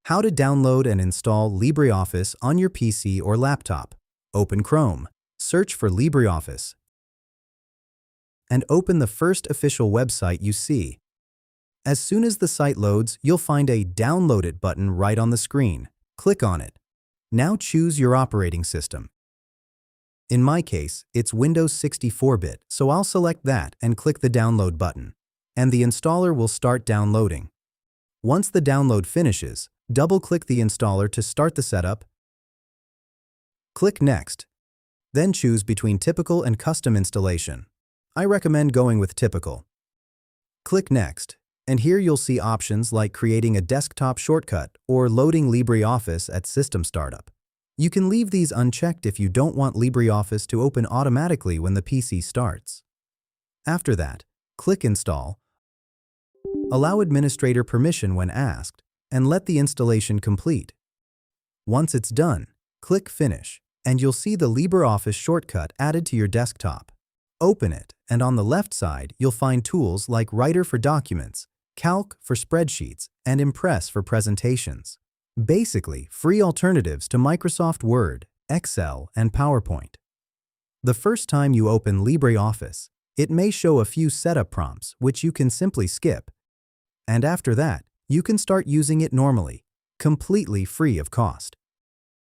How to download and install LibreOffice on your PC or laptop. Open Chrome, search for LibreOffice, and open the first official website you see. As soon as the site loads, you'll find a Download It button right on the screen. Click on it. Now choose your operating system. In my case, it's Windows 64-bit, so I'll select that and click the Download button, and the installer will start downloading. Once the download finishes, double-click the installer to start the setup. Click Next. Then choose between Typical and Custom installation. I recommend going with Typical. Click Next, and here you'll see options like creating a desktop shortcut or loading LibreOffice at system startup. You can leave these unchecked if you don't want LibreOffice to open automatically when the PC starts. After that, click Install. Allow administrator permission when asked, and let the installation complete. Once it's done, click Finish, and you'll see the LibreOffice shortcut added to your desktop. Open it, and on the left side, you'll find tools like Writer for documents, Calc for spreadsheets, and Impress for presentations. Basically, free alternatives to Microsoft Word, Excel, and PowerPoint. The first time you open LibreOffice, it may show a few setup prompts which you can simply skip. And after that, you can start using it normally, completely free of cost.